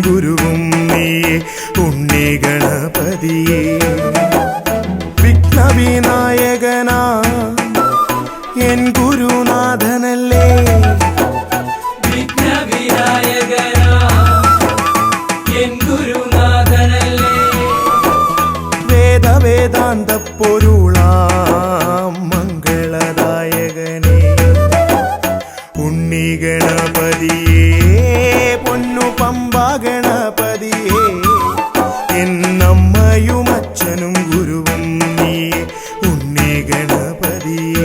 ഗുരുവും നീയേ ഉണ്ണി ഗണപതിയേ. വിഘ്നവിനായകനാ N ഗുരുനാഥനല്ലേ, വിഘ്നവിനായകനാ N ഗുരുനാഥനല്ലേ. വേദവേദാന്ത പൊരുളാം മംഗളദായകനേ ഉണ്ണി ഗണപതിയേ പൊന്നു പമ്പാ ഗണപതിയേ. എന്നമ്മയും അച്ഛനും ഗുരുവും നീയേ ഉണ്ണി ഗണപതിയേ.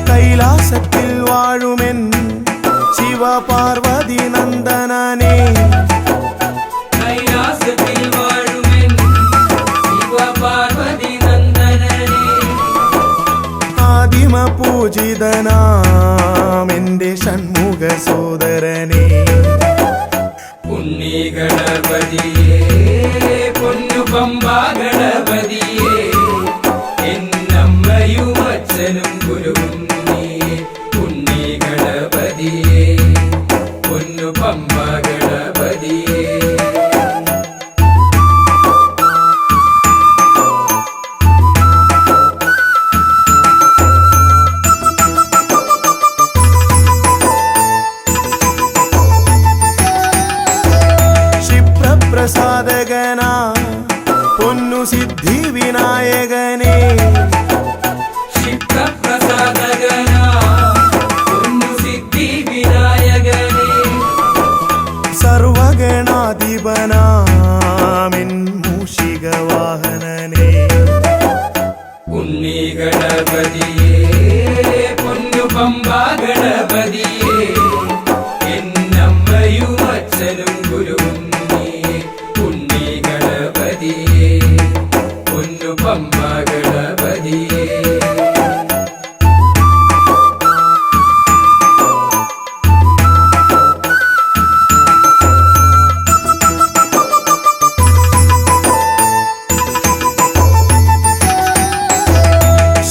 കൈലാസത്തിൽ വാഴുമെൻ ശിവപാർവതി നന്ദനനേ, കൈലാസത്തിൽ വാഴുമെൻ ശിവപാർവതി നന്ദനനേ. ആദിമ പൂജിതനാം എന്റെ ഷൺമുഖ സോദരനേ ഉണ്ണി ഗണപതിയേ പൊന്നു പമ്പാ ഗണപതിയേ. എന്നമ്മയും അച്ഛനും ഗുരുവും നീയേ ഉണ്ണി ഗണപതിയേ പൊന്നു പമ്പാ ഗണപതിയേ. ക്ഷിപ്രപ്രസാദകനാ പൊന്നു സിദ്ധി വിനായകനേ, ക്ഷിപ്രപ്രസാദകനാ പൊന്നു സിദ്ധി വിനായകനേ. സർവഗണാധിപനാമിൻ മൂഷിക വാഹനനേ ഉണ്ണി ഗണപതിയേ പൊന്നു പമ്പാ ഗണപതിയേ. എന്നമ്മയും അച്ഛനും ഗുരുവും നീയേ ഉണ്ണി ഗണപതിയേ പൊന്നു പമ്പാ ഗണപതിയേ.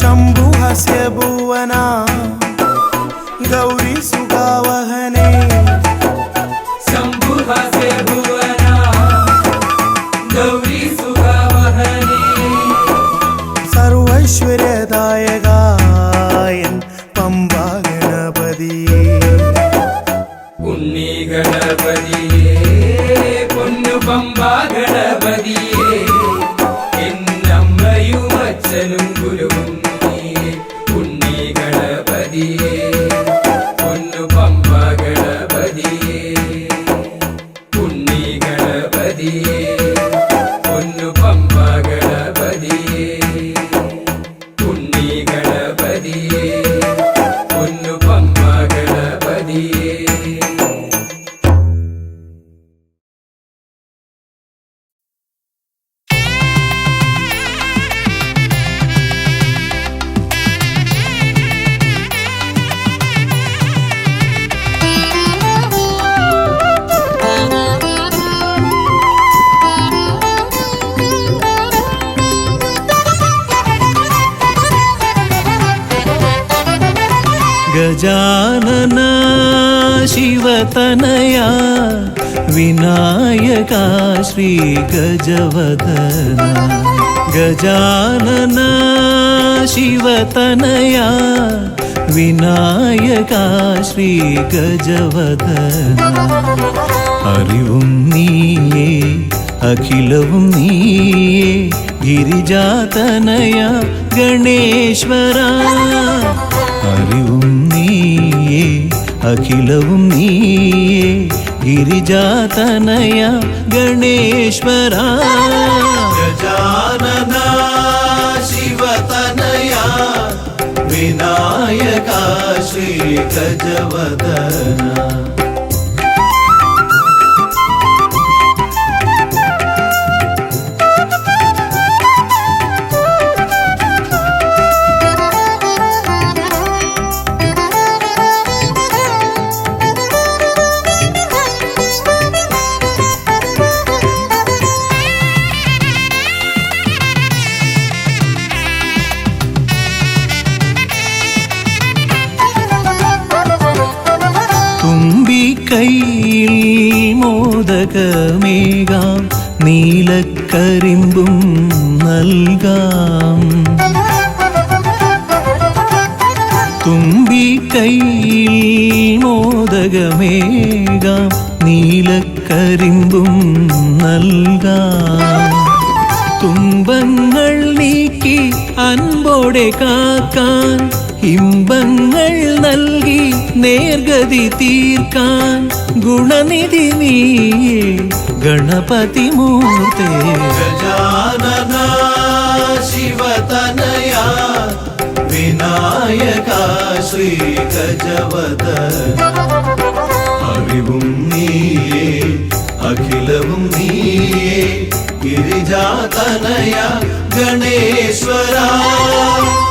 ശംഭുഹസ്യ ഭുവന ഗൗരി സുഗാവഹനേ, ശംഭുഹസ്യ ഭുവന ഗൗരി സുഗാവഹനേ. സർവൈശ്വര്യദായകായൻ പമ്പാ ഗണപതിയേ ഉണ്ണി ഗണപതിയേ പൊന്നു പമ്പാ ഗണപതിയേ. എന്നമ്മയും അച്ഛനും ഗുരുവും നീയേ ഉണ്ണി ഗണപതിയേ പൊന്നു പമ്പാ ഗണപതിയേ. ഉണ്ണി ഗണപതിയേ പൊന്നു പമ്പാ ഗണപതിയേ. ഉണ്ണി ഗണപതിയേ പൊന്നു പമ്പാ ഗണപതിയേ. गजानन शिवतनया विनायका श्री गजवदना. गजानन शिवतनया विनायका श्री गजवदना. അറിവും നീയേ അഖിലവും നീയേ ഗിരിജാതനയ ഗണേശ്വര. അറിവും നീയേ അഖിലവും നീയേ ഗിരിജാതനയ ഗണേശ്വര. ഗജാനന ശിവതനയ വിനായക ശ്രീ ഗജവദന. മോദകമേകാം നീലക്കരിമ്പും നൽകാം. തുമ്പിക്കൈയിൽ മോദകമേകാം നീലക്കരിമ്പും നൽകാം. തുമ്പങ്ങൾ നീക്കി അൻപോടെ കാക്കാൻ ഇമ്പങ്ങൾ നൽകി നേർഗതി തീർക്കാൻ ഗുണനിധി നീയേ ഗണപതി മൂർത്തേ. ഗജാനന ശിവതനയ വിനായക ശ്രീ ഗജവദന അറിവും നീയേ അഖിലവും നീയേ ഗിരിജാതനയ ഗണേശ്വര.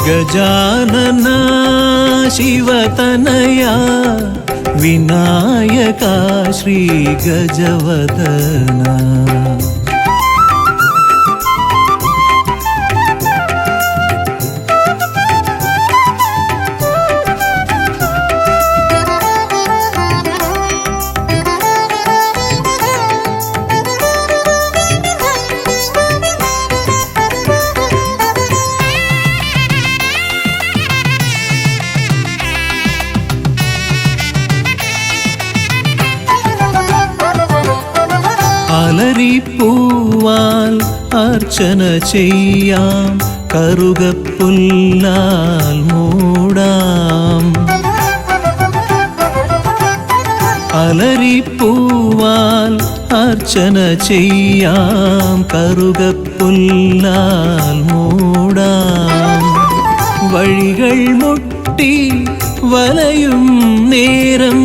ഗജാനന ശിവതനയ വിനായക ശ്രീ ഗജവദന. അലരിപ്പൂവാൽ അർച്ചന ചെയ്യാം കറുകപ്പുല്ലാൽ മൂടാം. അലരിപ്പൂവാൽ അർച്ചന ചെയ്യാം കറുകപ്പുല്ലാൽ മൂടാം. വഴികൾ മുട്ടി വലയും നേരം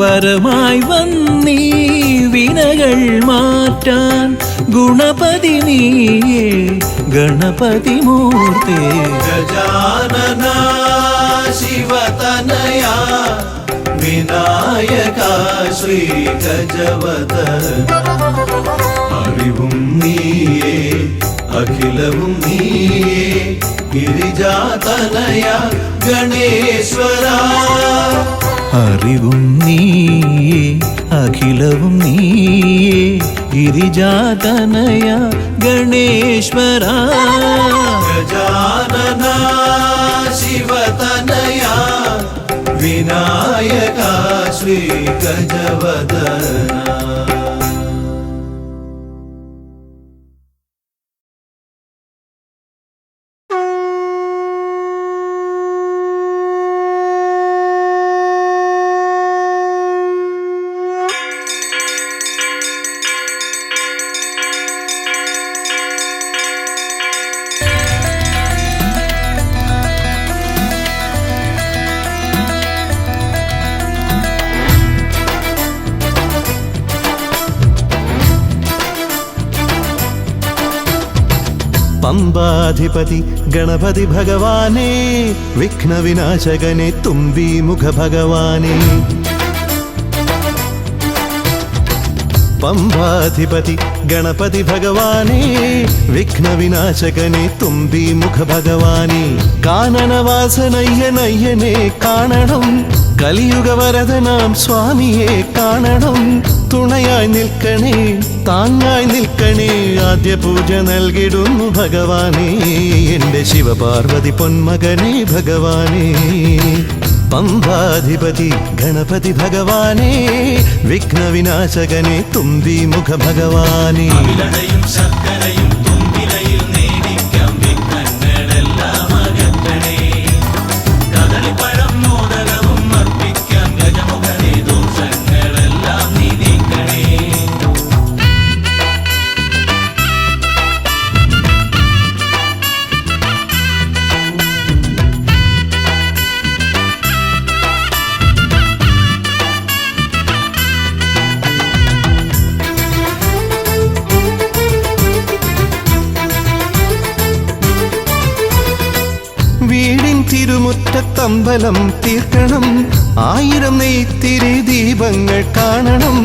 വരമായി വന്നീ വിനകൾ മാറ്റാൻ ഗുണപതി നീയേ ഗണപതി മൂർത്തേ. ഗജാനന ശിവതനയ വിനായക ശ്രീ ഗജവദന അറിവും നീയേ അഖിലവും നീയേ ഗിരിജാതനയ ഗണേശ്വര. അറിവും നീയേ അഖിലവും നീയേ ഗിരിജാതനയ ഗണേശ്വര. ഗജാനന ശിവതനയ വിനായക ശ്രീ ഗജവദന. പമ്പാധിപതി ഗണപതി ഭഗവാനേ വിഘ്നവിനാശകനെ തുമ്പീമുഖ ഭഗവാനേ. പമ്പാധിപതി ഗണപതി ഭഗവാനേ വിഘ്നവിനാശകനെ തുമ്പീമുഖ ഭഗവാനേ. കാനനവാസനയ്യനയ്യനെ കാണണം കലിയുഗവരദനാം സ്വാമിയെ കാണണം. തുണയായി നിൽക്കണേ താങ്ങായി നിൽക്കണേ ആദ്യ പൂജ നൽകിടുന്നു ഭഗവാനേ എൻ്റെ ശിവപാർവതി പൊന്മകനേ ഭഗവാനേ. പമ്പാധിപതി ഗണപതി ഭഗവാനേ വിഘ്നവിനാശകനെ തുമ്പീമുഖ ഭഗവാനേ. വീടിൻ തിരുമുറ്റത്തമ്പലം തീർക്കണം 1000 നെയ്ത്തിരി ദീപങ്ങൾ കാണണം.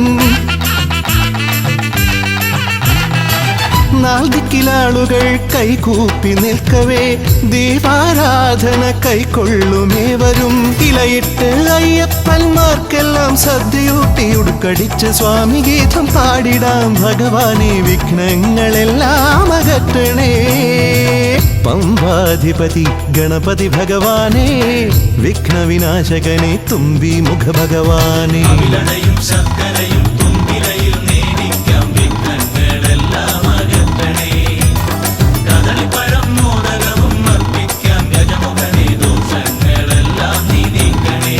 നാൽദിക്കിലാളുകൾ കൈകൂപ്പി നിൽക്കവേ ദീപാരാധന കൈക്കൊള്ളുമേവരും. ഇലയിട്ട് അയ്യപ്പന്മാർക്കെല്ലാം സദ്യയൂട്ടി ഉടുക്കടിച്ച് സ്വാമി ഗീതം പാടിടാം. ഭഗവാനെ വിഘ്നങ്ങളെല്ലാം അകറ്റണേ. പമ്പാധിപതി ഗണപതി ഭഗവാനെ, വിഘ്നവിനാശകനെ തുമ്പി മുഖ ഭഗവാനെ. അവിലടയും ശർക്കരയും തുമ്പിലയിൽ നേദിക്കാം. വിഘ്നങ്ങളെല്ലാം അകറ്റണേ. കദളിപ്പഴം മോദകവും അർപ്പിക്കാം. ഗജമുഖനെ ദോഷങ്ങളെല്ലാം നീ നീക്കണേ.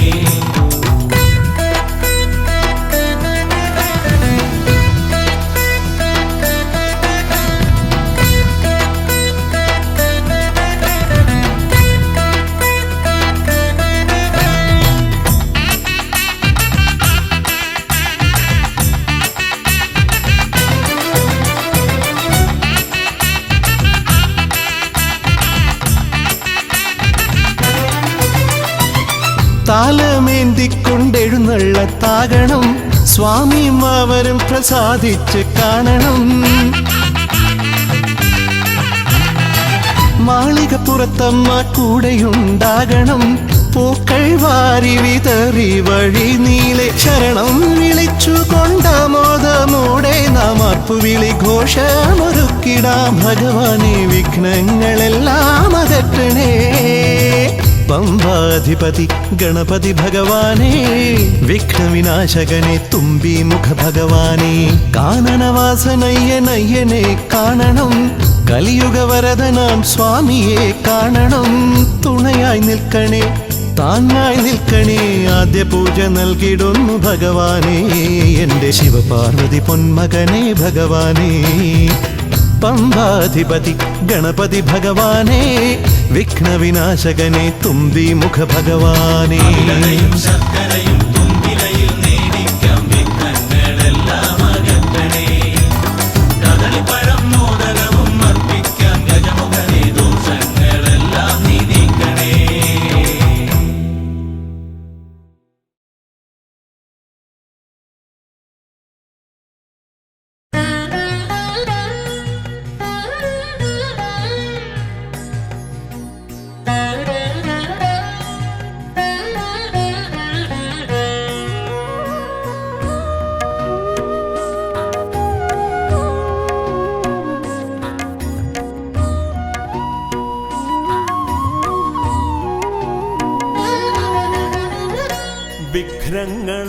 താലമേന്തിക്കൊണ്ടെഴുന്നള്ളത്താകണം. സ്വാമിയും അവരും പ്രസാദിച്ച് കാണണം. മാളികപ്പുറത്തമ്മ കൂടെയുണ്ടാകണം. പൂക്കൾ വാരി വിതറി വഴി നീളെ ശരണം വിളിച്ചു കൊണ്ടാമോദമോടെ നാം അർപ്പുവിളി ഘോഷമൊരുക്കിടാം. ഭഗവാനെ വിഘ്നങ്ങളെല്ലാം അകറ്റണേ. പമ്പാധിപതി ഗണപതി ഭഗവാനെ, വിഘ്നവിനാശകനെ തുമ്പി മുഖ ഭഗവാനെ. കാനനവാസനയ്യനയ്യനെ കാണണം. കലിയുഗവരദനാം സ്വാമിയെ കാണണം. തുണയായി നിൽക്കണേ, താങ്ങായി നിൽക്കണേ. ആദ്യ പൂജ നൽകിടുന്നു ഭഗവാനെ, എൻ്റെ ശിവപാർവതി പൊന്മകനെ ഭഗവാനെ. പമ്പാധിപതി ഗണപതി ഭഗവാനെ, വിഘ്നവിനാശകനെ തുമ്പി മുഖ ഭഗവാനെ. അവിലടയും ശർക്കരയും തുമ്പിലയിൽ നേദിക്കാം. വിഘ്നങ്ങളെല്ലാം അകറ്റണേ. കദളിപ്പഴം മോദകവും അർപ്പിക്കാം. ഗജമുഖനെ ദോഷങ്ങളെല്ലാം നീ നീക്കണേ.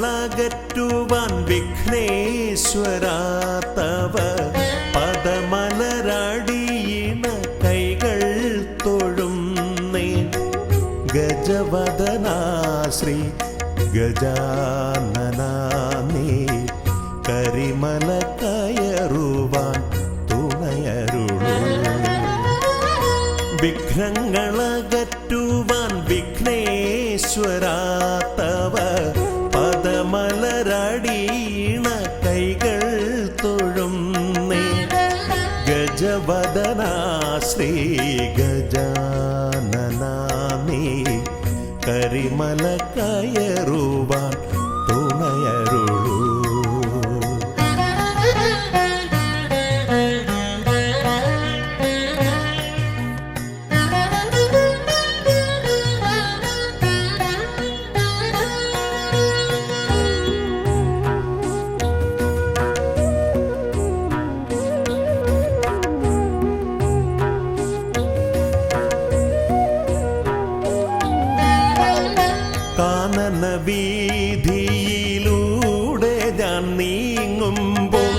വിഘ്നങ്ങളകറ്റുവാൻ വിഘ്നേശ്വരാ തവ പദമലരടിയിണ കൈകൾ തൊഴുന്നേ. ഗജവദനാ ശ്രീ ഗജാനനാ നീ കരിമല കയറുവാൻ തുണയരുളൂ. വിഘ്നങ്ങളകറ്റുവാൻ വിഘ്നേശ്വരാ തവ പദമലരടിയിണ കൈകൾ തൊഴുന്നേ. ഗജവദനാ ശ്രീ ഗജാനനാ നീ കരിമല കയറുവാൻ തുണയരുളൂ. കാനന വീതിയിലൂടെ ഞാൻ നീങ്ങുമ്പോൾ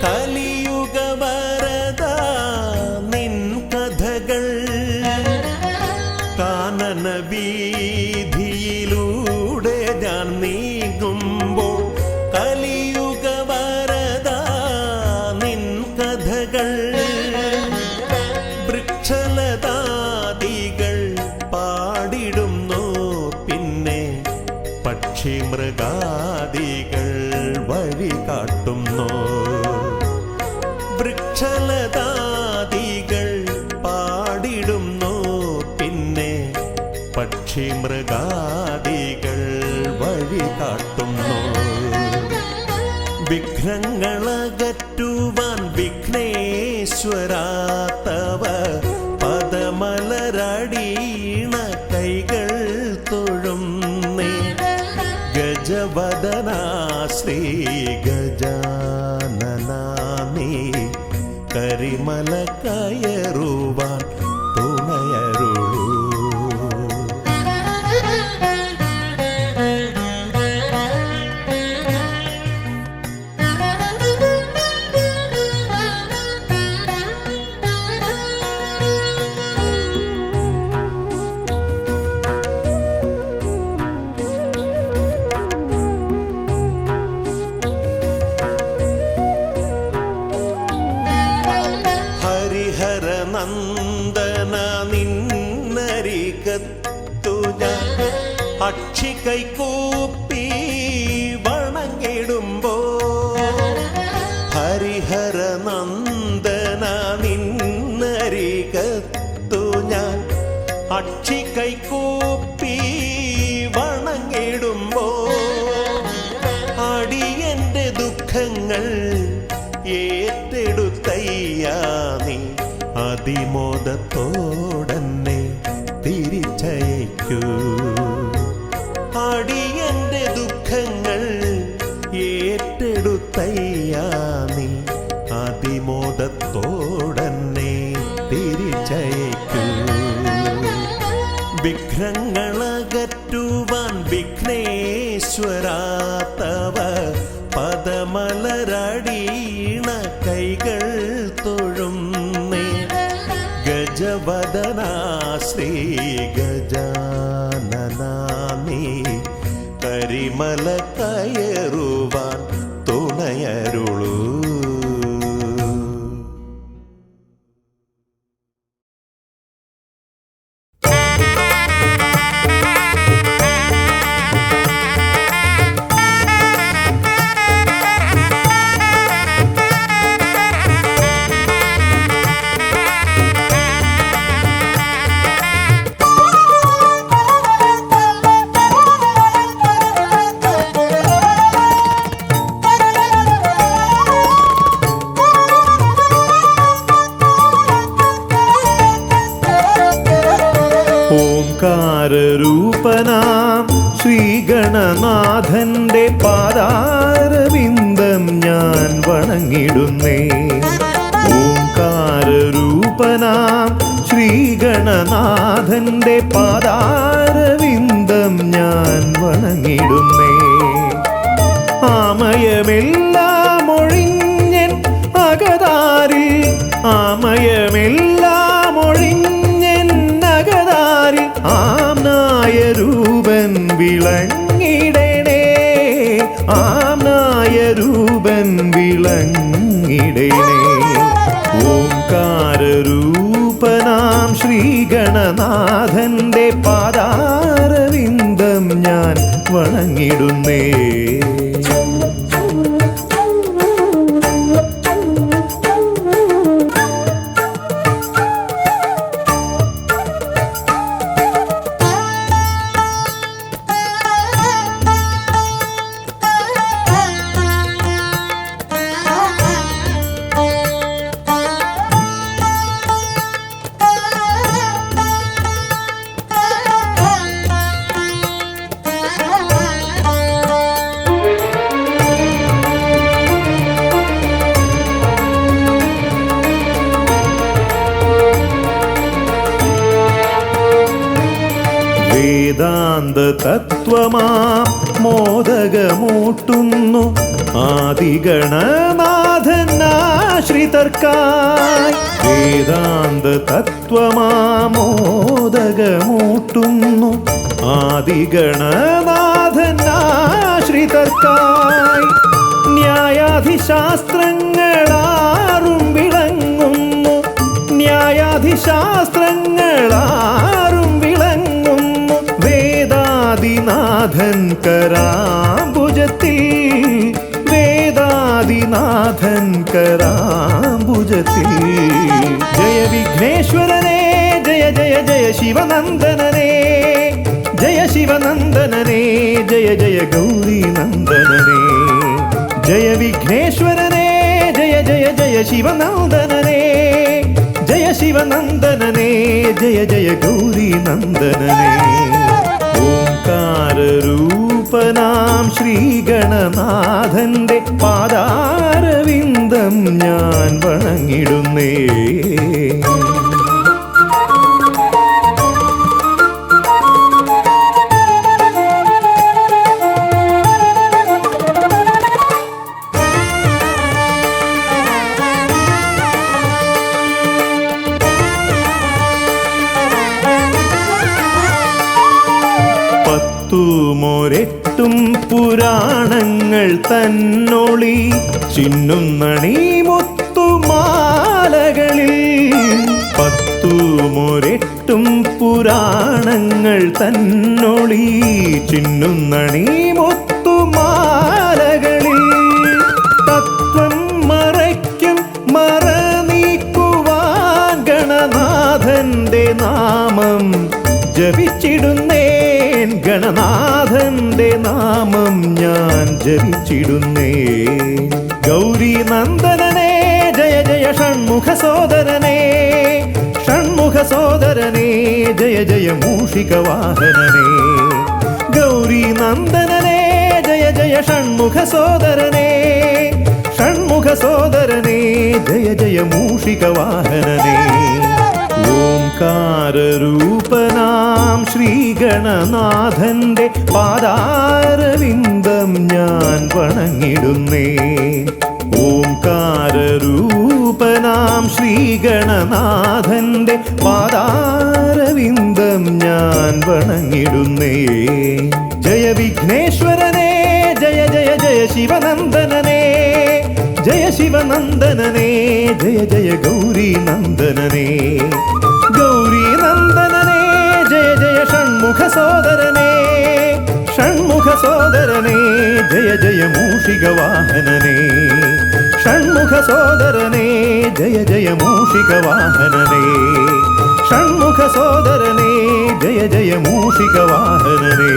കലിയുഗ വരദ നിൻ കഥകൾ. കാനന വീതിയിലൂടെ ഞാൻ നീങ്ങുമ്പോൾ കലിയുഗ വരദ നിൻ കഥകൾ. വൃക്ഷലതാദികൾ പാടിടുന്നു, പിന്നെ പക്ഷി മൃഗാദികൾ വഴി കാട്ടുന്നു. വൃക്ഷലതാദികൾ പാടിടുന്നു, പിന്നെ പക്ഷി മൃഗാദികൾ വഴി കാട്ടുന്നു. വിഘ്നങ്ങളകറ്റുവാൻ വിഘ്നേശ്വര തവ പദമലരടീണ കൈകൾ തൊഴുന്നേ ഗജവദനാ ശ്രീ ഗജാനനാമേ കരിമല കയറുവാൻ തുണയരുളൂ. നന്ദന നിന്നരികത്തു ഞാൻ അക്ഷി കൈകൂപ്പി വണങ്ങിടുമ്പോ ഹരിഹര നന്ദന നിന്നരികത്തു ഞാൻ അക്ഷി കൈകൂപ്പി വണങ്ങിടുമ്പോ അടിയന്റെ ദുഃഖങ്ങൾ ഏറ്റെടുത്തയ്യാ നീ അതിമോദത്തോടന്നെ തിരിച്ചയക്കൂ. അടിയന്റെ ദുഃഖങ്ങൾ ഏറ്റെടുത്തയ്യാ നീ അതിമോദത്തോടന്നെ തിരിച്ചയക്കൂ. വിഘ്നങ്ങളകറ്റുവാൻ വിഘ്നേശ്വരാ തവ പദമലരടീണ കൈകൾ തൊഴുന്നേ ഗജവദനാ ശ്രീ ഗജാനനാമേ കരിമല കയറുവാൻ തുണയരുളൂ. ഓംകാരരൂപനാം ശ്രീഗണനാഥന്റെ പാദാരവിന്ദം ഞാൻ വണങ്ങിടുന്നേ. ഓംകാരരൂപനാം ശ്രീഗണനാഥന്റെ പാദാരവിന്ദം ഞാൻ വണങ്ങിടുന്നേ. ആമയമെല്ലാം ഒഴിഞ്ഞൻ അകതാരിൽ ആമയമെല്ലാം ഒഴിഞ്ഞൻ അകതാരിൽ ആംനായ രൂപൻ വിളങ്ങിടണേ. ആംനായ രൂപൻ വിളങ്ങിടണേ. ഓംകാരരൂപനാം ശ്രീഗണനാഥന്റെ പാദാരവിന്ദം ഞാൻ വണങ്ങിടുന്നേ. വേദാന്ത തത്വമാം മോദകമൂട്ടുന്നു ആദിഗണനാഥനാശ്രിതർക്കായി. വേദാന്ത തത്വമാം മോദകമൂട്ടുന്നു ആദിഗണനാഥനാശ്രിതർക്കായി. ന്യായാധിശാസ്ത്രങ്ങളാറും വിളങ്ങുന്നു ന്യായാധിശാസ്ത്രങ്ങളാറും വിളങ്ങുന്നു വേദാദിനാഥൻ കരാംബുജത്തിൽ. വേദാദിനാഥൻ കരാംബുജത്തിൽ. ജയ വിഘ്നേശ്വരനേ ജയ ജയ ജയ ശിവനന്ദനനേ. ജയ ശിവനന്ദനനേ ജയ ജയ ഗൗരീനന്ദനനേ. ജയ വിഘ്നേശ്വരനേ ജയ ജയ ജയ ശിവനന്ദനനേ. ജയ ശിവനന്ദനനേ ജയ ജയ ഗൗരി നന്ദനനേ ഓംകാരരൂപനാം ശ്രീഗണനാഥന്റെ പാദാരവിന്ദം ഞാൻ വണങ്ങിടുന്നേ. ും പുരാണങ്ങൾ തന്നൊളി ചിന്നുന്നണി മുത്തുമാലകളിൽ. 10 പുരാണങ്ങൾ തന്നൊളി ചിന്നുന്നണി മുത്തുമാലകളിൽ. തത്വം മറയ്ക്കും മറ നീക്കുവാൻ ഗണനാഥന്റെ നാമം ജപിച്ചിടുന്നേൻ. ഗണനാഥന്റെ നാമം ഞാൻ ജപിച്ചിടുന്നേൻ. ഗൗരി നന്ദനനേ ജയ ജയ ഷൺമുഖ സോദരനേ. ഷൺമുഖ സോദരനേ ജയ ജയ മൂഷിക വാഹനനേ. ഗൗരി നന്ദനനേ ജയ ജയ ഷൺമുഖ സോദരനേ. ഷൺമുഖ സോദരനേ ജയ ജയ മൂഷിക വാഹനനേ. ഓംകാരരൂപനാം ശ്രീഗണനാഥന്റെ പാദാരവിന്ദം ഞാൻ വണങ്ങിടുന്നേ. ഓംകാരരൂപനാം ശ്രീഗണനാഥന്റെ പാദാരവിന്ദം ഞാൻ വണങ്ങിടുന്നേ. ജയ വിഘ്നേശ്വരനേ ജയ ജയ ജയ ശിവനന്ദനനേ. ജയ ശിവനന്ദനനേ ജയ ജയ ഗൗരി നന്ദനനേ. ഗൗരി നന്ദനനേ ജയ ജയ ഷൺമുഖ സോദരനേ. ഷൺമുഖ സോദരനേ ജയ ജയ മൂഷിക വാഹനനേ. ഷൺമുഖ സോദരനേ ജയ ജയ മൂഷിക വാഹനനേ. ഷൺമുഖ സോദരനേ ജയ ജയ മൂഷിക വാഹനനേ.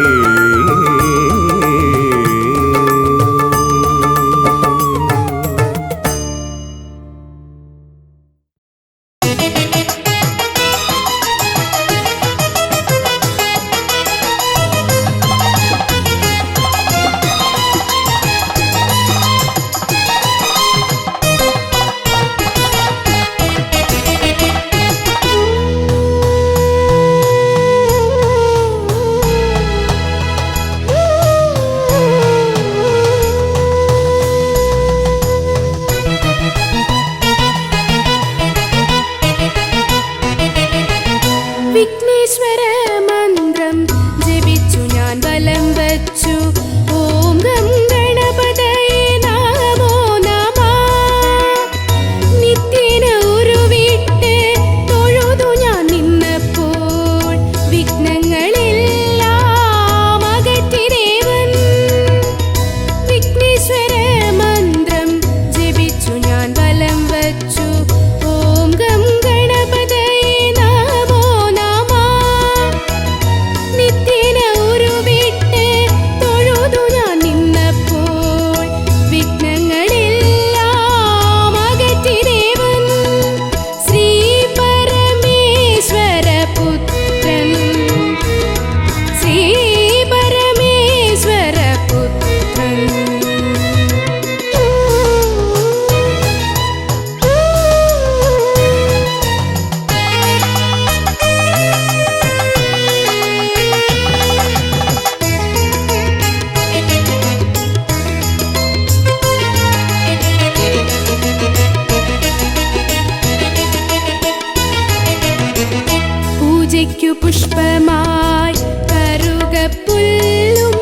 പുഷ്പമായി കറുകപ്പുല്ലും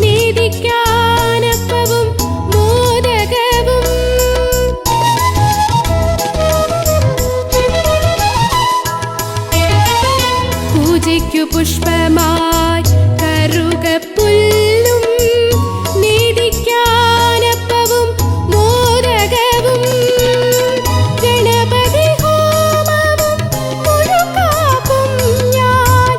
നീതിക്കാനപ്പവും മോദകവും പൂജയ്ക്കു പുഷ്പമായി കറുകപ്പുല്ലും നീതിക്കാനപ്പവും മോദകവും ഗണപതി ഹോമവും മുഴുക്കാക്കും ഞാൻ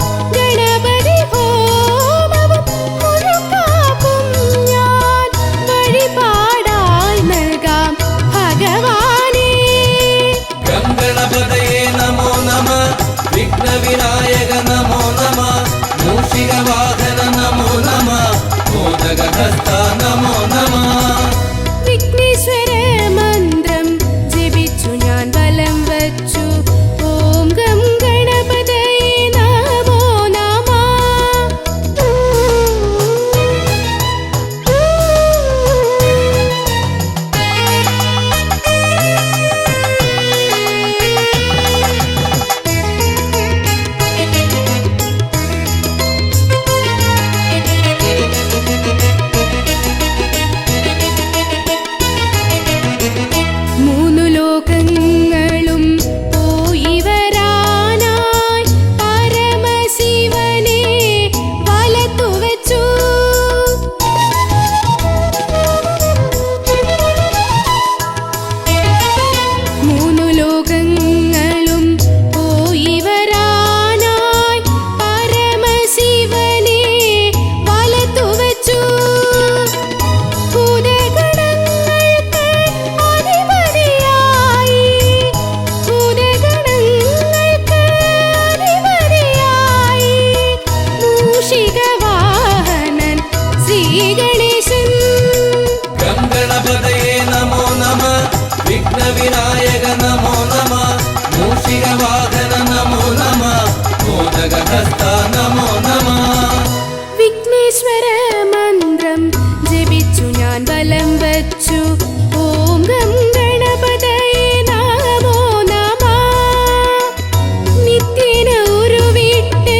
ലോകങ്ങളും പോയി വരാനായി പരമശിവനെ വലത്തുവച്ചു. മൂന്നു ലോകങ്ങളും പോയി വരാനായി പരമശിവനെ വലത്തുവച്ചു. ഭൂതഗണങ്ങൾക്ക് അധിപതിയായി, ഭൂതഗണങ്ങൾക്ക് അധിപതിയായി മൂഷികവാഹനൻ ശ്രീഗണേശൻ. ഗംഗണപതയേ നമോ നമ, വിഘ്നവിനായക നമോ നമ, മൂഷികവാഹന നമോ നമ, മോദകഹസ്ത നമോ നമ. വിഘ്നേശ്വര മന്ത്രം ജപിച്ചു ഞാൻ വലം വച്ചു. ഓം ഗം ഗണപതയേ നമോ നമഃ. നിത്യേന ഉരുവിട്ട്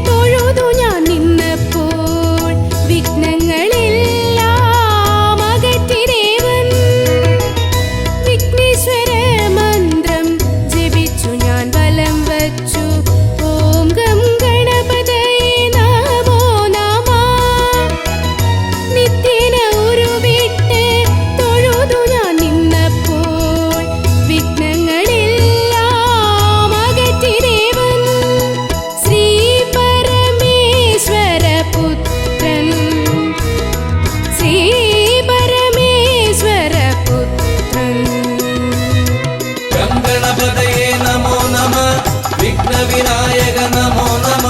തൊഴുതു ഞാൻ നിന്നപ്പോൾ വിഘ്നങ്ങളെല്ലാം അകറ്റി ദേവൻ. വിഘ്നേശ്വര മന്ത്രം ജപിച്ചു ഞാൻ വലം വച്ചു. ഓം ഗം ഗണപതയേ നമോ നമഃ. നിത്യേന ഉരുവിട്ട് തൊഴുതു ഞാൻ നിന്നപ്പോൾ വിഘ്നങ്ങളെല്ലാം അകറ്റി ദേവൻ. ശ്രീ പരമേശ്വര പുത്രൻ, ശ്രീ പരമേശ്വര പുത്രൻ. ഗംഗണപതയേ നമോ നമ, വിഘ്നവിനായക നമോ നമ,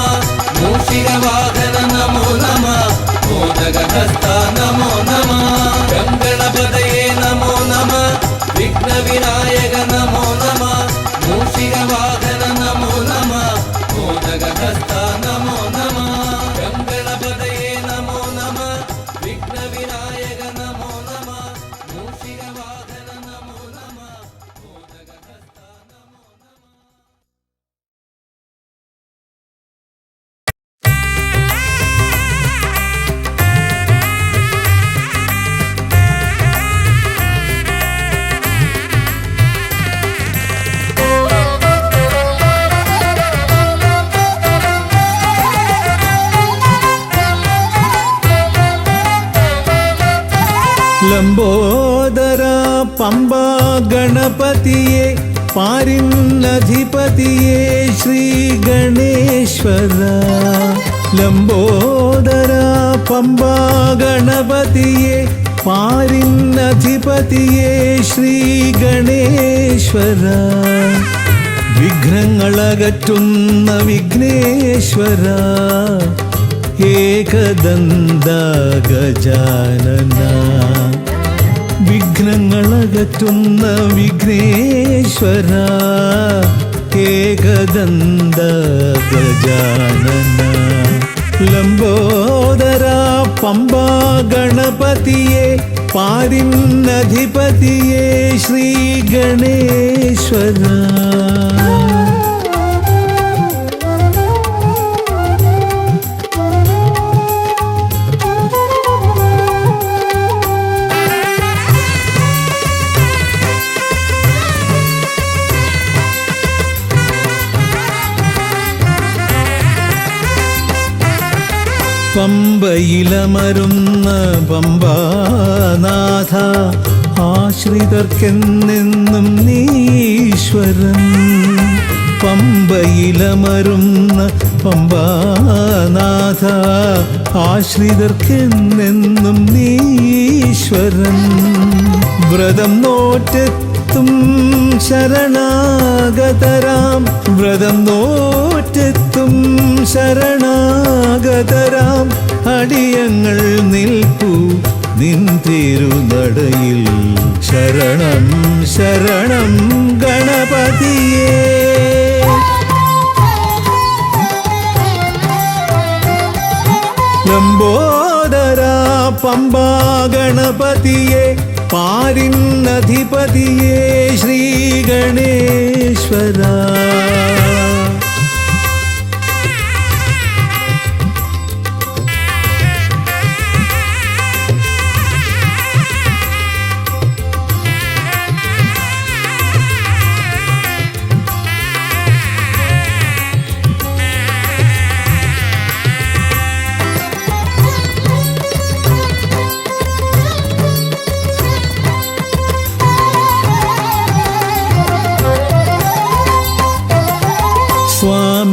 മൂഷികവാഹന നമോ നമ, മോദകഹസ്ത നമോ നമ. ഗംഗണപതയേ നമോ നമ, വിഘ്നവിനായക നമോ നമ, മൂഷികവാഹന നമോ നമ, മോദകഹസ്ത നമോ നമ. ഗംഗണപതയേ നമോ നമ, വിഘ്നവിനായക നമോ നമ, മൂഷികവാഹന നമോ നമ, മോദകഹസ്ത നമോ നമ. ലംബോദര പമ്പ ഗണപതിയെ പാരിന്നധിപതിയെ ശ്രീ ഗണേശ്വര. ലംബോദര പമ്പ ഗണപതിയെ പാരിന്നധിപതിയെ ശ്രീ ഗണേശ്വര. വിഘ്നങ്ങളകറ്റുന്ന വിഘ്നേശ്വര, ഏകദന്ത ഗജാനന. വിഘ്നങ്ങളകറ്റുന്ന വിഘ്നേശ്വര, ഏകദന്ത ഗജാനന. ലംബോദര പമ്പ ഗണപതിയെ പാരിന്നധിപതിയെ ശ്രീ ഗണേശ്വര. പമ്പയിലമരുന്ന പമ്പാനാഥ, ആശ്രിതർക്കെന്നെന്നും നീശ്വരൻ. പമ്പയിലമരുന്ന പമ്പാനാഥ, ആശ്രിതർക്കെന്നെന്നും നീശ്വരൻ. വ്രതം നോറ്റെത്തും ശരണാഗതരാം, വ്രതം നോറ്റെത്തും ശരണാഗതരാം അടിയങ്ങൾ നിൽപ്പു നിൻ തിരുനടയിൽ. ശരണം ശരണം ഗണപതിയേ. ലംബോദര പമ്പ ഗണപതിയെ പാരിന്നധിപതിയെ ശ്രീ ഗണേശ്വര.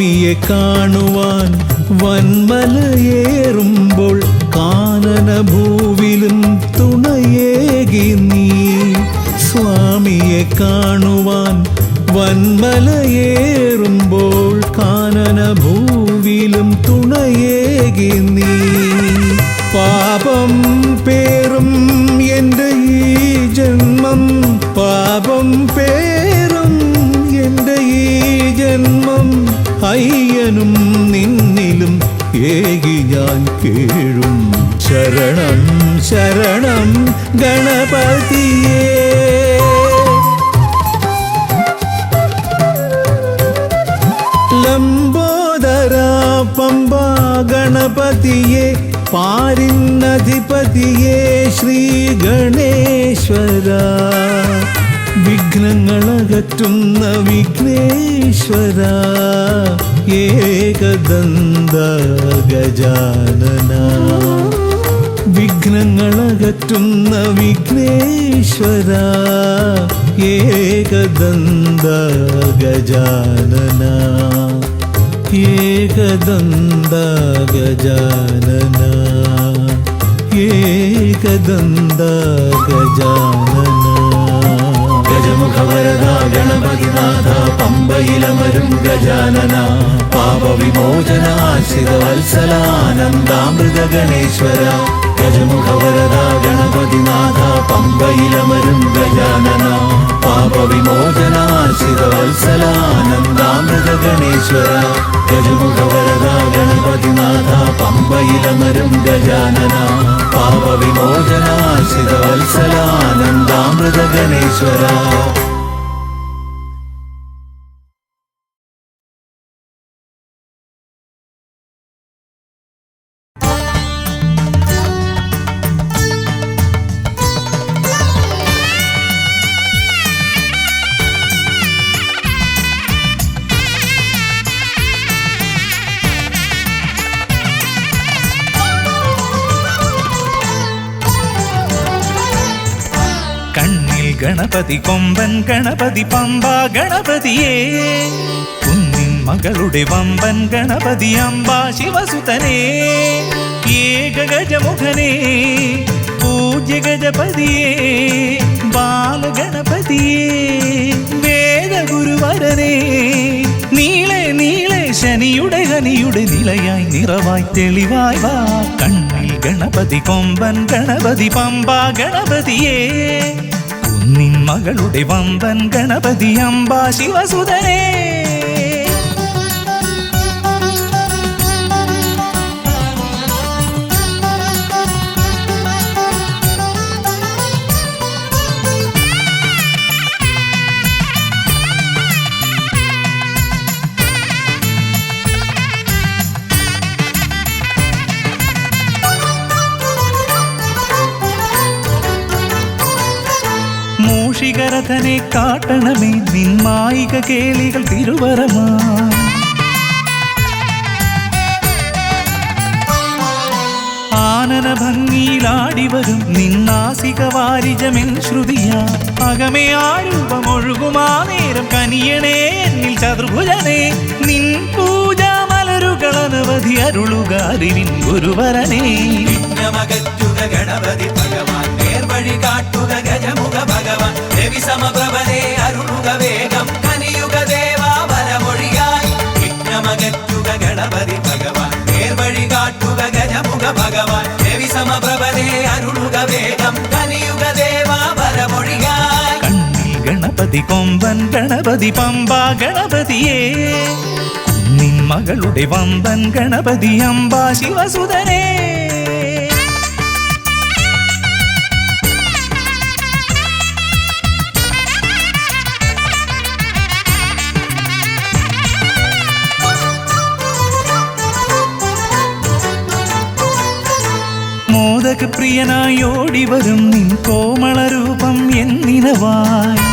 സ്വാമിയെ കാണുവാൻ വന്മലയേറുമ്പോൾ കാനനഭൂവിലും തുണയേകി നീ. സ്വാമിയെ കാണുവാൻ വന്മലയേറുമ്പോൾ കാനനഭൂവിലും തുണയേകി നീ. പാപം പേറും എൻ്റെ ഈ ജന്മം, പാപം പേറും എൻ്റെ ഈ ജന്മം, അയ്യനും നിന്നിലും ഏകി ഞാൻ കേഴും. ശരണം ശരണം ഗണപതിയേ. ലംബോദര പമ്പാ ഗണപതിയേ, പാരിന്നധിപതിയേ ശ്രീ ഗണേശ്വര. വിഘ്നങ്ങളകറ്റുന്ന വിഘ്നേശ്വര, ഏകദന്ത ഗജാനന. വിഘ്നങ്ങളകറ്റുന്ന വിഘ്നേശ്വര, ഏകദന്ത ഗജാനന. ഏകദന്ത ഗജാനന, ഏകദന്ത ഗജാനന. ഗജമുഖവരദ ഗണപതിനാഥ, പമ്പയിലമരും ഗജാനന. പാപവിമോചനാശ്രിതവത്സലാനന്ദാമൃത ഗണേശ്വര. ഗജമുഖവരദ ഗണപതിനാഥ, പമ്പയിലമരും ഗജാനന. പാപവിമോചനാശ്രിതവത്സലാനന്ദാമൃത ഗണേശ്വര. ഗജമുഖവരദ ഗണപതിനാഥ, പമ്പയിലമരും ഗജാനന. പാപവിമോചനാശ്രിതവത്സലാനന്ദാമൃത ഗണേശ്വര. ഗണപതി കൊമ്പൻ ഗണപതി പമ്പാ ഗണപതിയേ, കുന്നിൻ മകളുടെ വമ്പൻ ഗണപതി അംബാ ശിവസുതനേ. ഏകഗജമുഖനേ പൂജ്യ ഗജപതിയേ, ബാലഗണപതിയേ വേദഗുരുവരനേ. നീളെ നീളെ ശനിയുടെ ഹനിയുടെ നിലയായി നിറവായി തെളിവായി വാ. കണ്ണിൽ ഗണപതി കൊമ്പൻ ഗണപതി പമ്പാ ഗണപതിയേ, നിൻ മകളുടെ വമ്പൻ ഗണപതി അംബാ ശിവസുതനേ. മൂഷികരഥനെ കാട്ടണമേ നിൻ മായിക കേളികൾ തിരുവരമാ. ആനന ഭംഗിയിലാടിവരും നിന്നാസിക വാരിജമെൻ ശ്രുതിയാ. അകമേ ആരൂപമൊഴുകുമാ നേരം കനിയണേ എന്നിൽ ചതുർഭുജനേ. നിൻ പൂജാ മലരുകളനവധി അരുളുകാരിൻ ഗുരുവരനേ. വിഘ്നമകറ്റുക ഗണപതി ഭഗവാൻ, നേർവഴി കാട്ടുക ഗജമുഖ ഭഗവാൻ. രവി സമപ്രഭനെ അരുളുക വേഗം, കനിയുക ദേവാ വരമൊഴിയായി. വിഘ്നമകറ്റുക ഗണപതി ഭഗവാൻ, നേർവഴി കാട്ടുക ഗജമുഖ ഭഗവാൻ. രവി സമപ്രഭനെ അരുളുക വേഗം, കനിയുക ദേവാ വരമൊഴിയായി. കണ്ണിൽ ഗണപതി കൊമ്പൻ ഗണപതി പമ്പാ ഗണപതിയേ, നിൻ മകളുടെ വമ്പൻ ഗണപതി അംബാ ശിവസുതനേ. മോദകപ്രിയനായി ഓടിവരും നിൻ കോമളരൂപം എന്നിനവായി.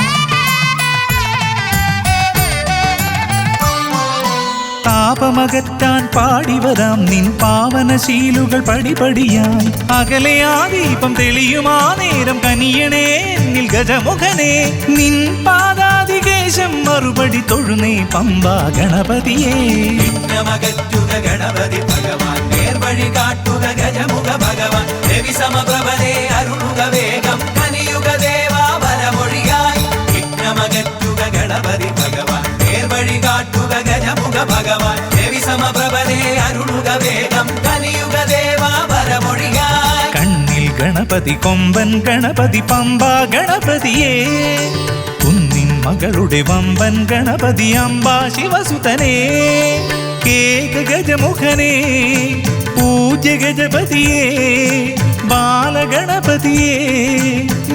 താപമകറ്റാൻ പാടിവരാം നിൻ പാവനശീലുകൾ പടിപടിയായി. അകലെ ആ ദീപം തെളിയുമാ നേരം കനിയണേ എന്നിൽ ഗജമുഖനേ. നിൻ പാദാതികേശം മറുപടി തൊഴുന്നേ പമ്പാ ഗണപതിയേ. വിഘ്നമകറ്റുക ഗണപതി ഭഗവാൻ, നേർവഴി കാട്ടുക ഗജമുഖ ഭഗവാൻ, രവി സമപ്രഭനെ അരുളുക വേഗം, കനിയുക ദേവാ വരമൊഴിയായി. വിഘ്നമകറ്റുക ഗണപതി ഭഗവാൻ, നേർവഴി കാട്ടുക ഗജമുഖ ഭഗവാൻ, രവി സമപ്രഭനെ അരുളുക വേഗം, കനിയുക ദേവാ വരമൊഴിയായി. കണ്ണിൽ ഗണപതി കൊമ്പൻ ഗണപതി പമ്പാ ഗണപതിയേ. കുന്നിൻ മകളുടെ വമ്പൻ ഗണപതി അംബാ ശിവസുതനേ. കേക ഗജമുഖനേ പൂജ്യ ഗജപതിയേ, ബാലഗണപതിയേ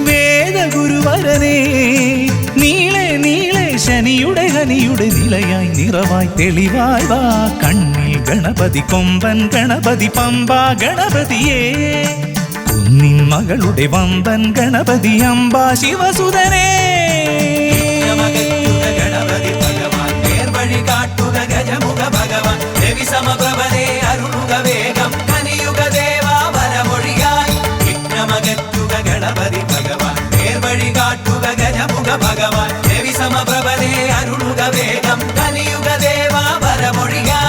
വേദഗുരുവരനേ. നീളെ നീളെ ശനിയുടെ ഹനിയുടെ നിലയായി നിറവായി തെളിവായി വാ. കണ്ണിൽ ഗണപതി കൊമ്പൻ ഗണപതി പമ്പാ ഗണപതിയേ. കുന്നിൻ മകളുടെ വമ്പൻ ഗണപതി അംബാ ശിവസുതനേ. വിഘ്നമകറ്റുക ഗണപതി ഭഗവാൻ, നേർവഴി കാട്ടുക ഗജമുഖ ഭഗവാൻ, രവി സമപ്രഭനെ അരുളുക വേഗം, കനിയുക ദേവാ വരമൊഴിയായി. വിഘ്നമകറ്റുക ഗണപതി ഭഗവാൻ, നേർവഴി കാട്ടുക ഗജമുഖ ഭഗവാൻ, രവി സമപ്രഭനെ അരുളുക വേഗം, കനിയുക ദേവാ വരമൊഴിയായി.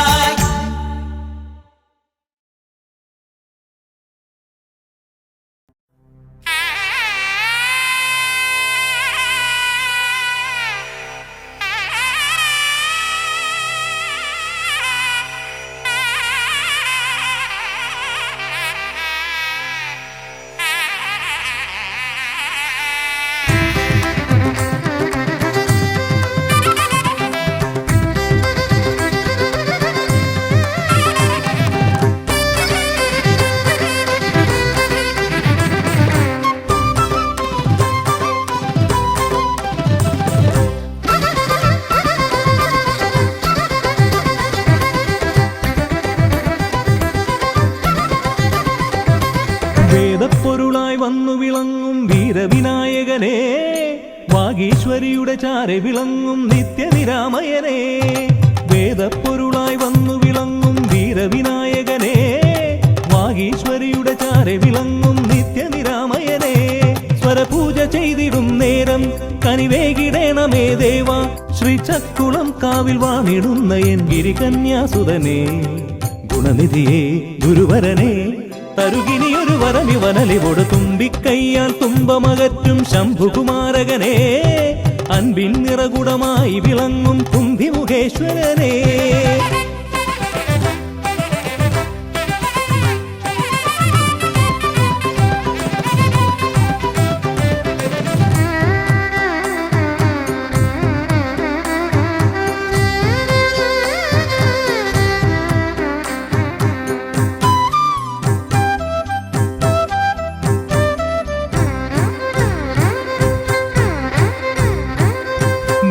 വേദപ്പൊരുളായി വന്നു വിളങ്ങും വീരവിനായകനെ, വാഗീശ്വരിയുടെ ചാരെ വിളങ്ങും നിത്യനിരാമയനെ. വേദപ്പൊരുളായി വന്നു വിളങ്ങും വീരവിനായകനെ, വാഗീശ്വരിയുടെ ചാരെ വിളങ്ങും നിത്യനിരാമയനെ. സ്വരപൂജ ചെയ്തിടും നേരം കനിവേകിടേണമേ ദേവ, ശ്രീചക്കുളം കാവിൽ വാണിടുന്ന എൻ ഗിരികന്യാസുതനെ. ഗുണനിധിയെ ഗുരുവരനെ തരുകിനിയൊരു വരമിവനലിവോട് തുമ്പിക്കയ്യാൽ തുമ്പമകറ്റും ശംഭുകുമാരകനെ. അൻപിൻ നിറകുടമായി വിളങ്ങും കുന്തിമുഖേശ്വരനെ.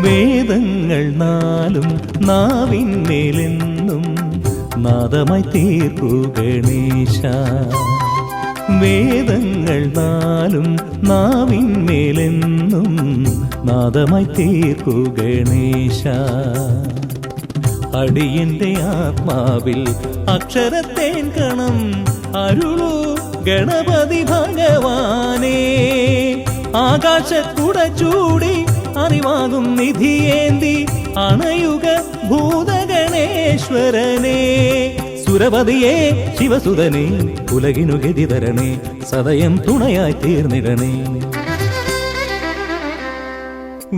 വേദങ്ങൾ നാലും നാവിന്മേലെന്നും നാദമായി തീർക്കൂ ഗണേശ. വേദങ്ങൾ നാലും നാവിന്മേലെന്നും നാദമായി തീർക്കൂ ഗണേശ. അടിയന്റെ ആത്മാവിൽ അക്ഷരത്തേൻ കണം അരുളൂ ഗണപതി ഭഗവാനേ. ആകാശക്കുട ചൂടി അറിവാകും നിധിയേന്തി അണയുക ഭൂതഗണേശ്വരനെ. സുരപതിയെ ശിവസുതനെ ഉലകിനു ഗതി തരണേ, സദയം തുണയായി തീർന്നിടണേ.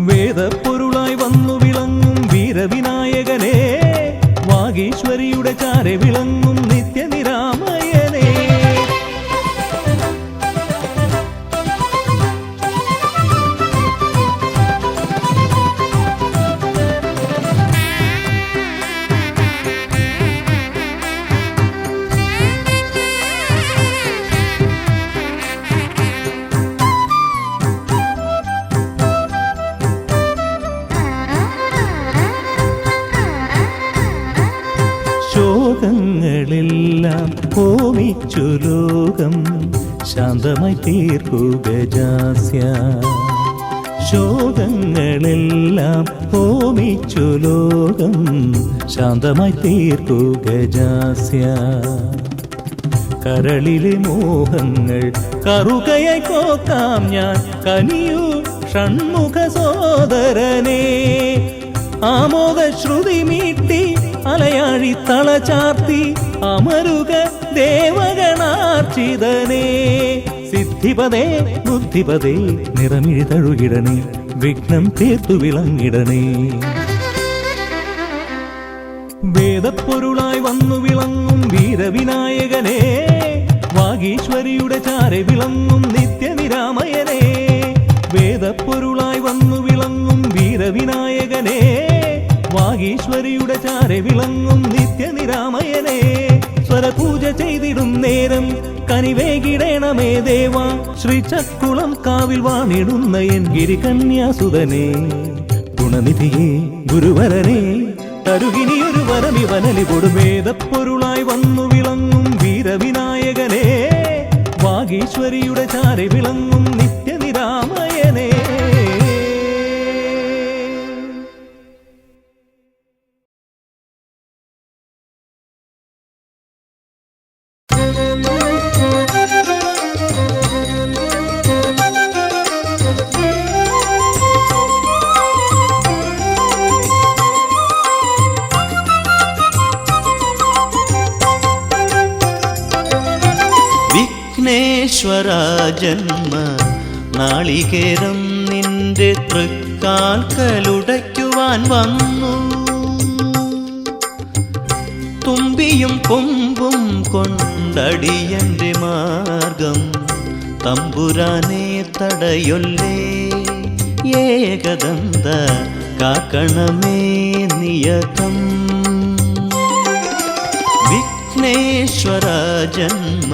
വേദപ്പൊരുളായി വന്നു വിളങ്ങും വീരവിനായകനെ, വാഗീശ്വരിയുടെ ചാരെ വിളങ്ങും നിത്യനിരാമയനെ. ശോകങ്ങളെല്ലാം ഹോമിച്ചു ലോകം ശാന്തമായി തീർക്കൂ ഗജാസ്യ. ശോകങ്ങളെല്ലാം ഹോമിച്ചു ലോകം ശാന്തമായി തീർക്കൂ ഗജാസ്യ. കരളിലെ മോഹങ്ങൾ കറുകയായി കോക്കാം ഞാൻ, കനിയൂ ഷൺമുഖ സോദരനെ. ആമോദ ശ്രുതി മീട്ടി അലയാഴി തളചാർത്തി അമരുക ദേവഗണാർച്ചിതനേ. സിദ്ധിപദേ ബുദ്ധിപദേ നിറമിഴി തഴുകിടണേ, വിഘ്നം തീർത്തു വിളങ്ങിടണേ. വേദപ്പൊരുളായി വന്നു വിളങ്ങും വീരവിനായകനേ, വാഗീശ്വരിയുടെ ചാരെ വിളങ്ങും നിത്യനിരാമയനേ. വേദപ്പൊരുളായി വന്നു വിളങ്ങും വീരവിനായകനേ, വാഗീശ്വരിയുടെ ചാരെ വിളങ്ങും നിത്യനിരാമയനേ. സ്വരപൂജ ചെയ്തിടും നേരം കനിവേകിടേണമേ ദേവ, ശ്രീചക്കുളം കാവിൽ വാണിടുന്ന എൻ ഗിരികന്യാസുതനേ. ഗുണനിധിയേ ഗുരുവരനേ, തരുകിനിയൊരു വരമിവനലി കൊടുവേദപ്പൊരുളായി വന്നു വിളങ്ങും വീരവിനായകനേ, വാഗീശ്വരിയുടെ ചാരെ വിളങ്ങും നിത്യനിരാമയനേ. വിഘ്നേശ്വര ജന്മ നാളികേരം നിന്റെ തൃക്കാൽക്കലുടയ്ക്കുവാൻ വന്നു. തുമ്പിയും കൊമ്പും കൊണ്ടടിയന്റെ മാർഗം തമ്പുരാനെ തടയൊല്ലേ. ഏകദന്ത കാക്കണമേ നിയതം. വിഘ്നേശ്വര ജന്മ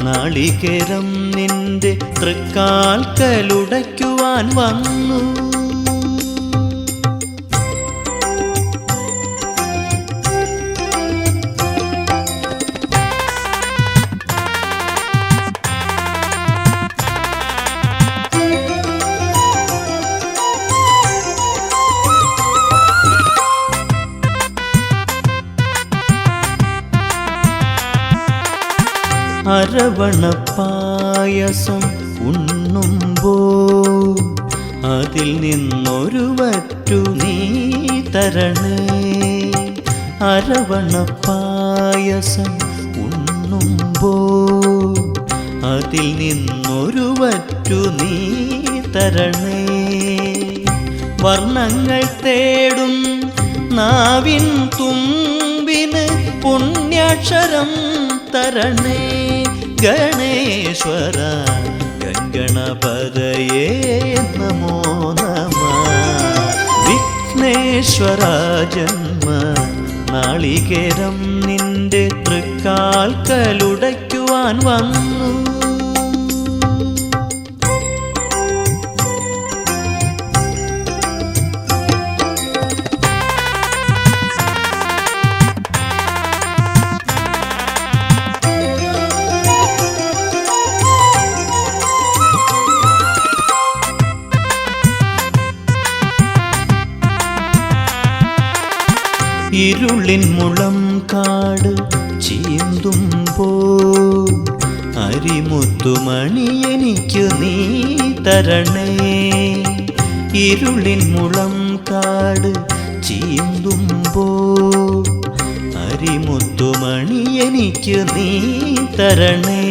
നാളികേരം നിന്റെ തൃക്കാൽക്കലുടയ്ക്കുവാൻ വന്നു. അരവണപ്പായസം ഉണ്ണുമ്പോൾ അതിൽ നിന്നൊരു വറ്റു നീ തരണേ. അരവണപ്പായസം ഉണ്ണുമ്പോൾ അതിൽ നിന്നൊരു വറ്റു നീ തരണേ. വർണ്ണങ്ങൾ തേടും നാവിൻ തുമ്പിന് പുണ്യാക്ഷരം തരണേ. ഗണേശ്വര ഗംഗണപതയേ നമോ നമ. വിഘ്നേശ്വര ജന്മ നാളികേരം നിന്റെ തൃക്കാൽക്കലുടയ്ക്കുവാൻ വന്നു. ഇരുളിൻ മുളം കാട് ചീന്തുമ്പോൾ അരിമുത്തുമണി എനിക്കു നീ തരണേ. ഇരുളിൻ മുളം കാട് ചീന്തുമ്പോൾ അരിമുത്തുമണി എനിക്കു നീ തരണേ.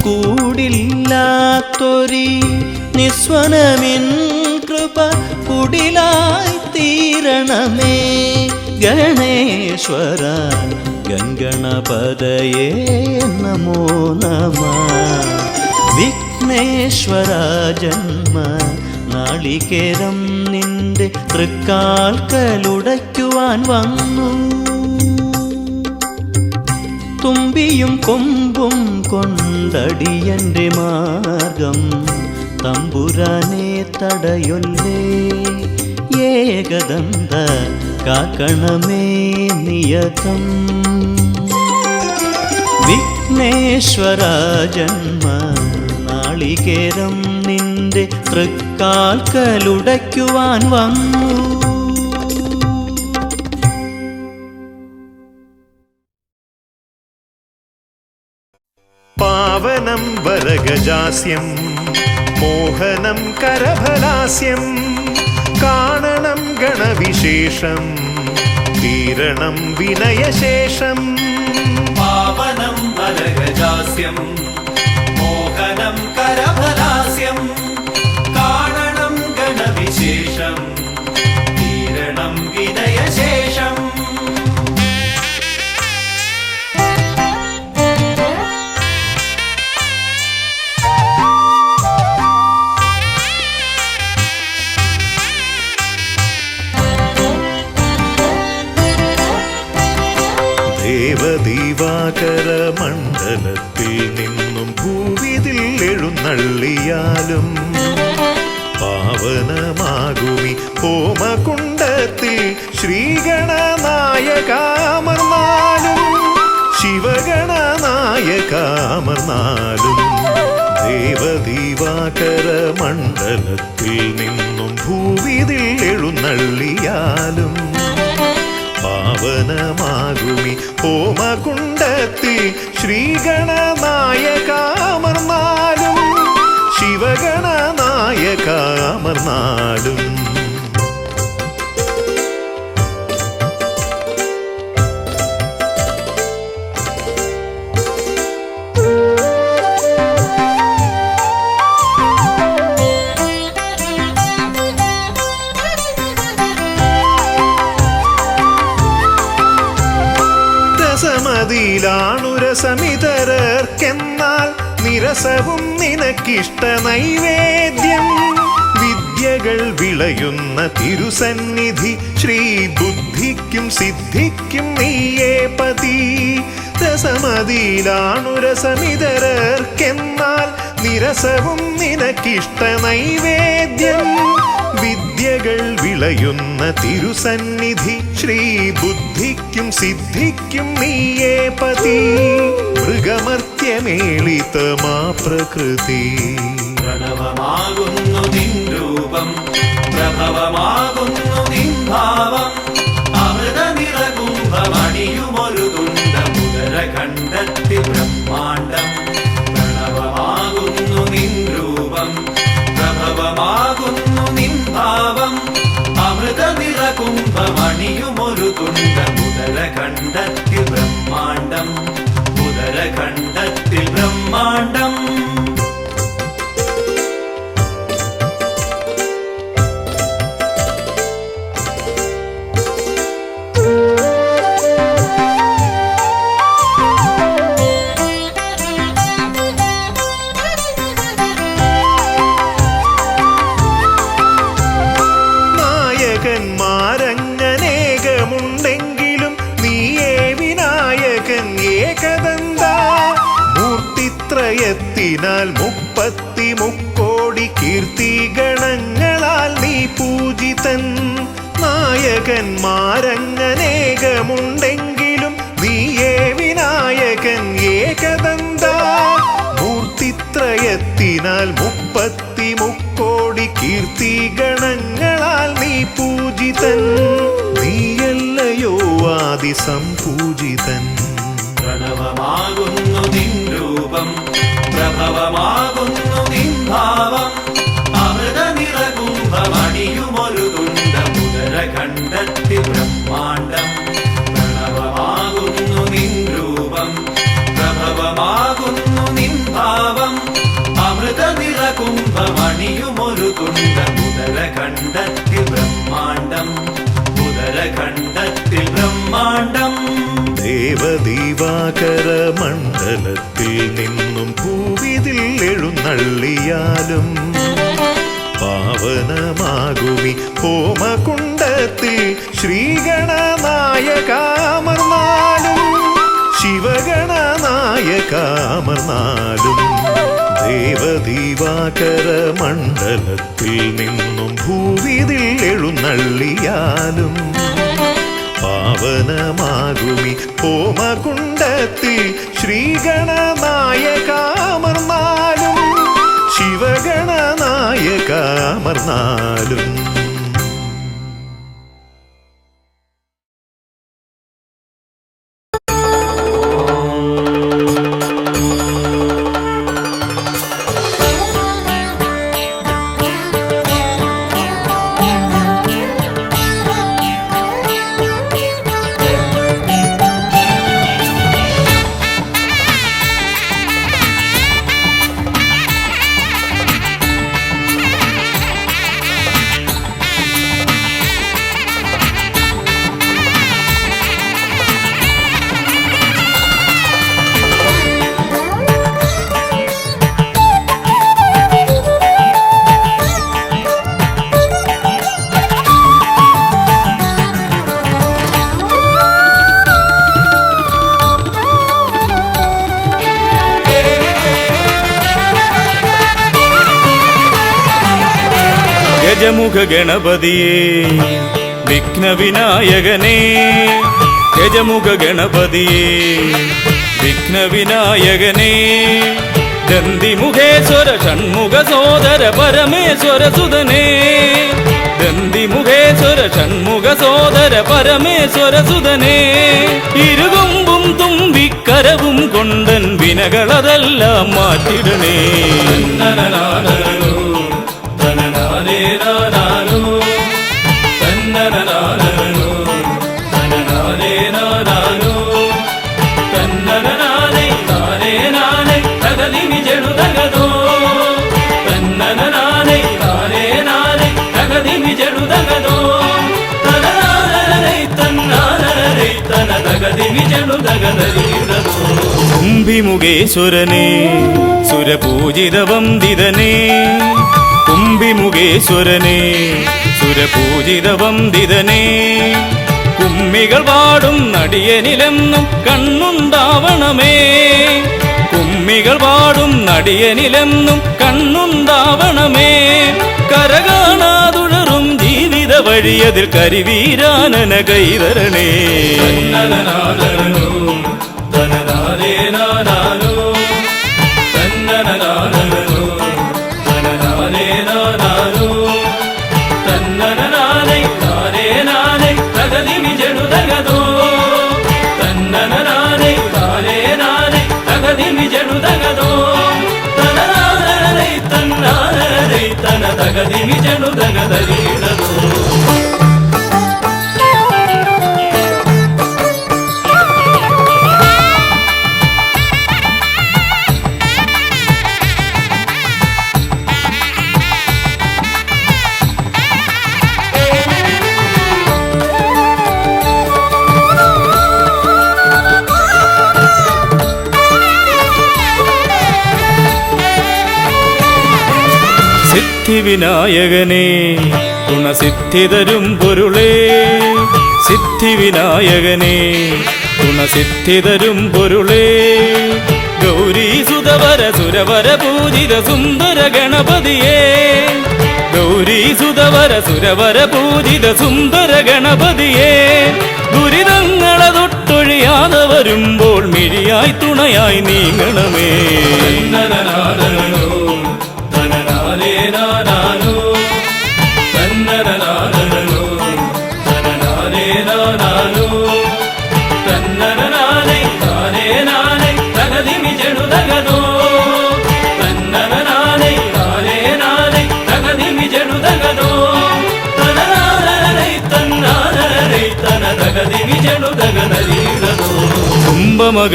കൂടില്ലാത്തൊരി നിസ്വനമിൻ കൃപ കുടിലായി തീരണമേ. ഗണേശ്വര ഗംഗണപതയേ നമോ നമ. വിഘ്നേശ്വര ജന്മ നാളികേരം നിന്റെ തൃക്കാൽക്കലുടയ്ക്കുവാൻ വന്നു. തുമ്പിയും കൊമ്പും കൊണ്ടടിയന്റെ മാർഗം തമ്പുരാനെ തടയൊല്ലേ. ഏകദന്ത കാക്കണമേ നിയതം. വിഘ്നേശ്വര ജന്മ നാളികേരം നിന്റെ തൃക്കാൽക്കലുടയ്ക്കുവാൻ വന്നു. പാവനം വരഗജാസ്യം മോഹനം കരഫലാസ്യം കാണണം ഗണ ഗണവിശേഷം തീരണം വിനയശേഷം പാവനം വരഗജാസ്യം മോഹനം കരഫലാസ്യം കാണണം ഗണവിശേഷം തീരണം വിനയശേഷം ദേവദീവാകര മണ്ഡലത്തിൽ നിന്നും ഭൂവിതിൽ എഴുന്നള്ളിയാലും പാവനമാകുമി ഹോമകുണ്ടത്തിൽ ശ്രീഗണനായകാമർന്നാലും ശിവഗണനായകാമർന്നാലും ദേവദീവാകര മണ്ഡലത്തിൽ നിന്നും ഭൂവിതിൽ എഴുന്നള്ളിയാലും പാവനമാകുമി ഹോമകുണ്ടത്തിൽ ശ്രീഗണനായകാമർന്നാലും ശിവഗണനായകാമർന്നാലും രസമതിയിലാണുരസമിതരർക്കെന്നാൽ നിരസവും നിനക്കിഷ്ട നൈവേദ്യം വിദ്യകൾ വിളയുന്ന തിരുസന്നിധി ശ്രീബുദ്ധിക്കും സിദ്ധിക്കും നീയേ പതി രസമതിയിലാണുരസമിതരർക്കെന്നാൽ നിരസവും നിനക്കിഷ്ട നൈവേദ്യം വിദ്യകൾ വിളയുന്ന തിരുസന്നിധി ശ്രീബുദ്ധിക്കും സിദ്ധിക്കും നീയേ പതി മൃഗമർത്യമേളിതമാ പ്രകൃതി പ്രണവമാകുന്നു നിൻ രൂപം പ്രഭവമാകുന്നു നിൻ ഭാവം അമൃത നിറകുംഭമണിയുമൊരു തുണ്ടമുദര ഖണ്ഡത്തിൽ ബ്രഹ്മാണ്ടം പ്രണവമാകുന്നു നിൻ രൂപം പ്രഭവമാകുന്നു നിൻ ഭാവം അമൃത നിറകുംഭമണിയുമൊരു തുണ്ടമുദര ഖണ്ഡത്തിൽ ബ്രഹ്മാണ്ടം ഉദരഖണ്ഡത്തിൽ ബ്രഹ്മാണ്ടം നായകന്മാരങ്ങനേകമുണ്ടെങ്കിലും നീയേ വിനായകൻ ഏകദന്ത മൂർത്തിത്രയത്തിനാൽ 33 കീർത്തി ഗണങ്ങളാൽ നീ പൂജിതൻ നായകന്മാരങ്ങനേകമുണ്ടെങ്കിലും നീയേ വിനായകൻ ഏകദന്ത മൂർത്തിത്രയത്തിനാൽ 33 കീർത്തി ഗണങ്ങളാൽ നീ പൂജിതൻ നീയല്ലയോ ആദി സംപൂജിതൻ പ്രണവമാകുന്നു നിൻ രൂപം പ്രഭവമാകുന്നു നിൻ ഭാവം അമൃത നിറകുംഭമണിയുമൊരു തുണ്ടമുദര ഖണ്ഡത്തിൽ ബ്രഹ്മാണ്ടം പ്രണവമാകുന്നു നിൻ രൂപം പ്രഭവമാകുന്നു നിൻ ഭാവം അമൃത നിറകുംഭമണിയുമൊരു തുണ്ടമുദര ഖണ്ഡത്തിൽ ബ്രഹ്മാണ്ടം ഉദരഖണ്ഡത്തിൽ ബ്രഹ്മാണ്ടം ദേവദീവാകര മണ്ഡലത്തിൽ നിന്നും ഭൂവിതിൽ എഴുന്നള്ളിയാലും പാവനമാകുമി ഹോമകുണ്ടത്തിൽ ശ്രീഗണനായകാമർന്നാലും ശിവഗണനായകാമർന്നാലും ദേവദീവാകര മണ്ഡലത്തിൽ നിന്നും ഭൂവിതിൽ എഴുന്നള്ളിയാലും പാവനമാകുമി ഹോമകുണ്ടത്തിൽ ശ്രീഗണനായകാമർന്നാലും ശിവഗണനായകാമർന്നാലും ഗജമുഖ ഗണപതിയേ വിഘ്നവിനായകനേ ഗജമുഖ ഗണപതിയേ വിഘ്നവിനായകനേ ദന്തിമുഖേശ്വര ഷൺമുഖ സോദര പരമേശ്വര സുതനേ ദന്തിമുഖേശ്വര ഷൺമുഖ സോദര പരമേശ്വര സുതനേ ഇരുകൊമ്പും തുമ്പിക്കരവും കൊണ്ടൻ വിനകളതെല്ലാം മാറ്റിടണേ കുംഭിമുഖേശ്വരനേ സുരപൂജിത വന്ദിതനേ കുംഭിമുഖേശ്വരനേ സുരപൂജിത വന്ദിതനേ കുമ്മികൾ പാടും നടിയനിലെന്നും കണ്ണുണ്ടാവണമേ കുമ്മികൾ പാടും നടിയനിലെന്നും കണ്ണുണ്ടാവണമേ കരകാണാതുഴറും ജീവിത വഴിയതിൽ കരിവീരാനന കൈതരണേ സിദ്ധിവിനായകനേ ഗുണസിദ്ധിതരും പൊരുളേ സിദ്ധിവിനായകനേ ഗുണസിദ്ധിതരും പൊരുളേ ഗൗരീസുതവര സുരവര പൂജിത സുന്ദര ഗണപതിയേ ഗൗരീസുതവര സുരവര പൂജിത സുന്ദര ഗണപതിയേ ദുരിതങ്ങളെ തൊട്ടൊഴിയാതെ വരുമ്പോൾ മിഴിയായി തുണയായി നീങ്ങണമേ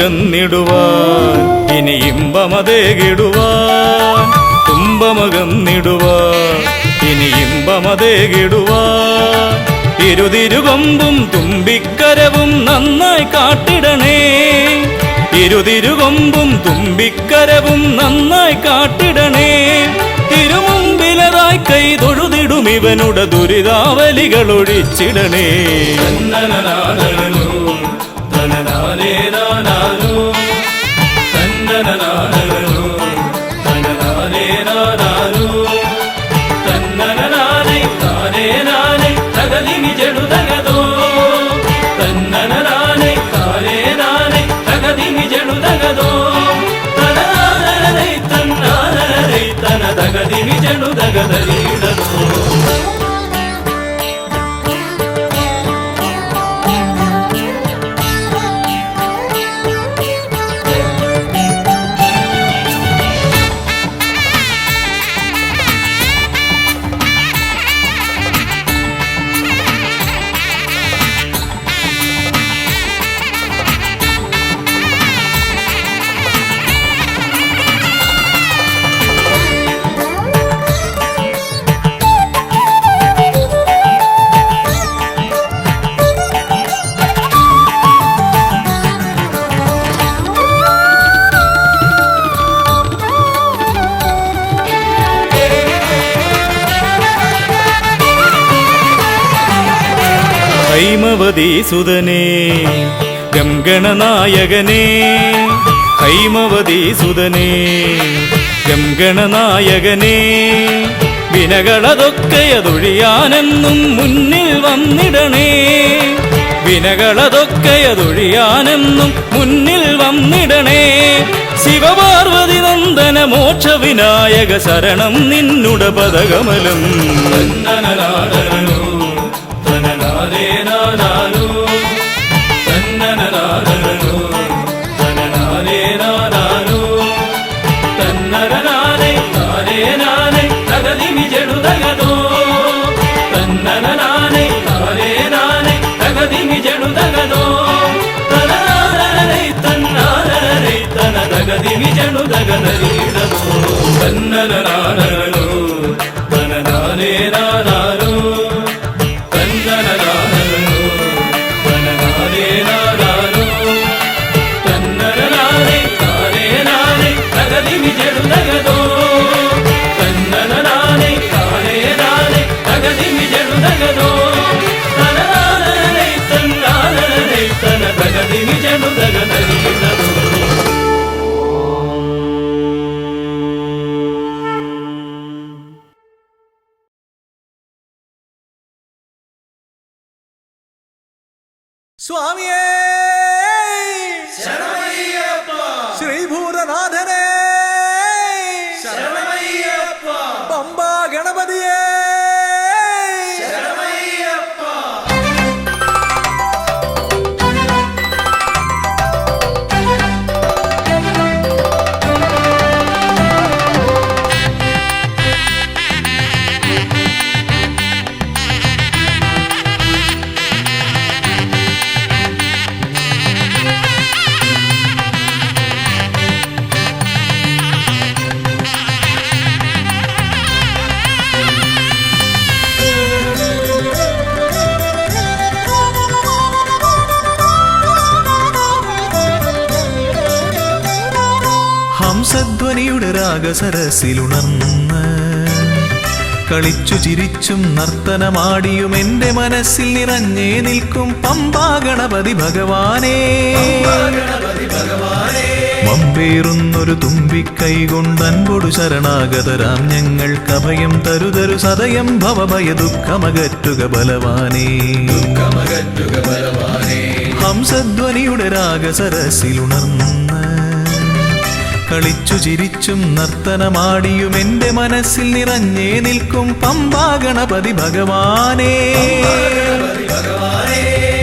തുമ്പമകന്നിടുവാൻ ഇനി ഇമ്പമതേകിടുവാൻ തുമ്പമകന്നിടുവാൻ ഇനി ഇമ്പമതേകിടുവാൻ ഇരുതിരുകൊമ്പും തുമ്പിക്കരവും നന്നായി കാട്ടിടണേ ഇരുതിരുകൊമ്പും തുമ്പിക്കരവും നന്നായി കാട്ടിടണേ തിരുമുമ്പിലതായി കൈ തൊഴുതിടും ഇവനുടെ ദുരിതാവലികൾ ഒഴിച്ചിടണേ ഹൈമവതീസുതനേ ഗംഗണനായകനേ ഹൈമവതീസുതനേ ഗംഗണനായകനേ വിനകളതൊക്കെയതൊഴിയാനെന്നും മുന്നിൽ വന്നിടണേ. വിനകളതൊക്കെയതൊഴിയാനെന്നും മുന്നിൽ വന്നിടണേ. ശിവപാർവതി നന്ദന മോക്ഷ വിനായക ശരണം നിന്നുട പദകമലം. തന്നനനാദനോ തനനാദേനാദാനോ തന്നനനാദനോ തനനാദേനാദാനോ തന്നനനാദേ നാദേനാദേ തകതിമി ജടുതകതോ തന്നനനാദേ നാദേനാദേ തകതിമി ജടുതകതോ തനനാദനേ തന്നാദനേ തനതകതിമി ജടുതകതരീടതോ തന്നനനാദനോ തനനാദേനാദാനോ തന്നനനാദനോ തനനാദേനാദാനോ തന്നനനാദേ നാദേനാദേ തകതിമി ജടുതകതോ തന്നനനാദേ നാദേനാദേ തകതിമി ജടുതകതോ തനനാദനേ തന്നാദനേ തനതകതിമി ജടുതകതരീടതോ. സ്വാമിയേ ശ്രീഭൂതനാഥനേ പമ്പാ ഗണപതിയേ ഹംസധ്വനിയുടെ രാഗസരസിലുണർന്ന് കളിച്ചു ചിരിച്ചും നർത്തനമാടിയും എൻ്റെ മനസ്സിൽ നിറഞ്ഞേ നിൽക്കും പമ്പാ ഗണപതി ഭഗവാനേ. മമ്പേറുന്നൊരു തുമ്പിക്കൈ കൊണ്ടൻപൊടു ശരണാഗതരാം ഞങ്ങൾക്കഭയം തരുതരു സദയം ഭവഭയ ദുഃഖമകറ്റുക ബലവാനേ. ഹംസധ്വനിയുടെ രാഗസരസിലുണർന്ന് കളിച്ചു ചിരിച്ചും നർത്തനമാടിയും എൻ്റെ മനസ്സിൽ നിറഞ്ഞേ നിൽക്കും പമ്പാ ഗണപതി ഭഗവാനേ.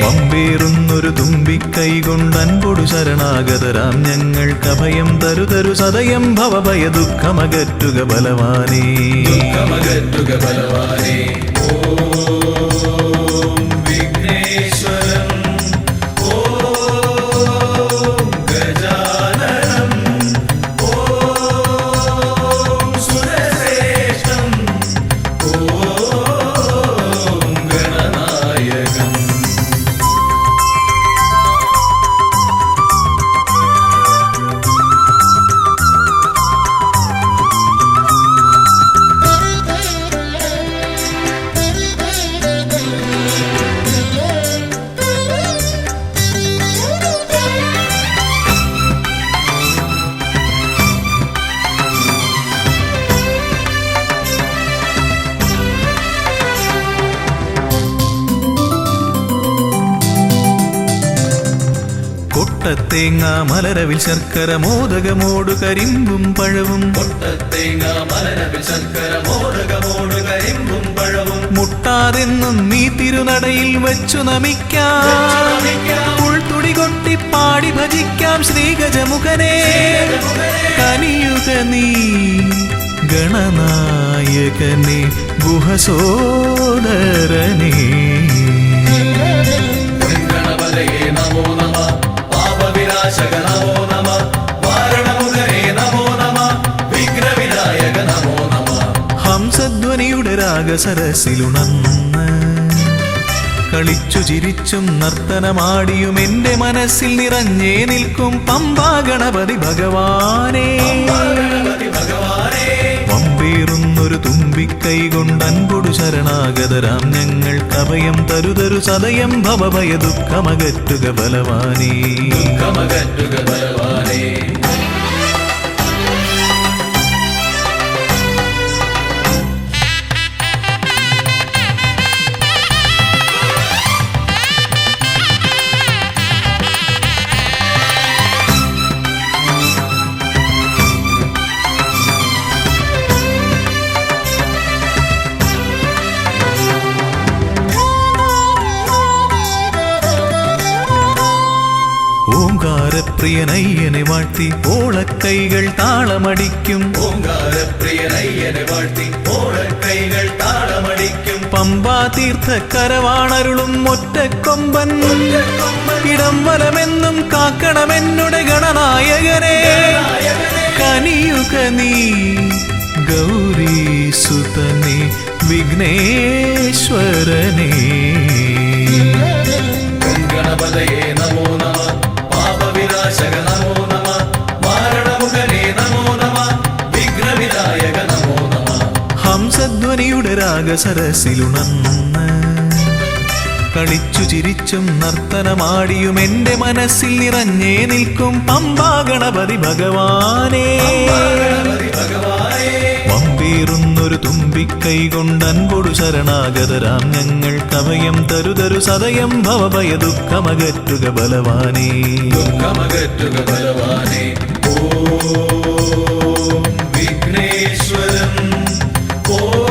പമ്പേറുന്നൊരു തുമ്പിക്കൈ കൊണ്ടൻപൊടു ശരണാഗതരാം ഞങ്ങൾക്കഭയം തരുതരു സദയം ഭവഭയ ദുഃഖമകറ്റുക ബലവാനേ. കൊട്ടത്തേങ്ങ മലരവിൽ ശർക്കര മോദകമോടു കരിമ്പും പഴവും മുട്ടാതെന്നും നീ തിരുനടയിൽ വെച്ചു നമിക്കാം. ഉൾത്തുടി കൊട്ടി പാടി ഭജിക്കാം ശ്രീഗജമുഖനെ. കനിയുക നീ ഗണനായകനെ ഗുഹസോദരനെ. ഹംസധ്വനിയുടെ രാഗസരസിലുണർന്ന് കളിച്ചു ചിരിച്ചും നർത്തനമാടിയും എൻ്റെ മനസ്സിൽ നിറഞ്ഞേ നിൽക്കും പമ്പാ ഗണപതി ഭഗവാനേ. പമ്പേറുന്നൊരു തുമ്പിക്കൈ കൊണ്ടൻപൊടു ശരണാഗതരാം ഞങ്ങൾക്കഭയം തരുതരു സദയം ഭവഭയ ദുഃഖമകറ്റുക ബലവാനേ. ഓങ്കാരപ്രിയനയ്യനെ വാഴ്ത്തി ഓളക്കൈകൾ താളമടിക്കും ഓങ്കാരപ്രിയനയ്യനെ വാഴ്ത്തി ഓളക്കൈകൾ താളമടിക്കും പമ്പാ തീർത്ഥക്കരവാണരുളും ഒറ്റക്കൊമ്പൻ ഇടം വലമെന്നും കാക്കണമെന്നുടെ ഗണനായകനെ കനിയുക നീ ഗൗരീസുതനെ വിഘ്നേശ്വരനെ ഗണപതയേ നമോ നമ പാപവിനാശക നമോ നമ മാരണമുഖനേ നമോ നമ വിഘ്നവിനായക നമോ നമ ഹംസധ്വനിയുടെ രാഗസരസിലുണർന്ന് കളിച്ചു ചിരിച്ചും നർത്തനമാടിയും എന്റെ മനസ്സിൽ നിറഞ്ഞേ നിൽക്കും പമ്പാ ഗണപതി ഭഗവാനേ വമ്പേറുന്നൊരു തുമ്പിക്കൈ കൊണ്ട് അൻപൊടു ശരണാഗതരാം ഞങ്ങൾ കവയം തരുതരു സദയം ഭവഭയ ദുഃഖമകറ്റുക ബലവാനേ ദുഃഖമകറ്റുക ബലവാനേ ഓം വിഘ്നേശ്വരം ഓം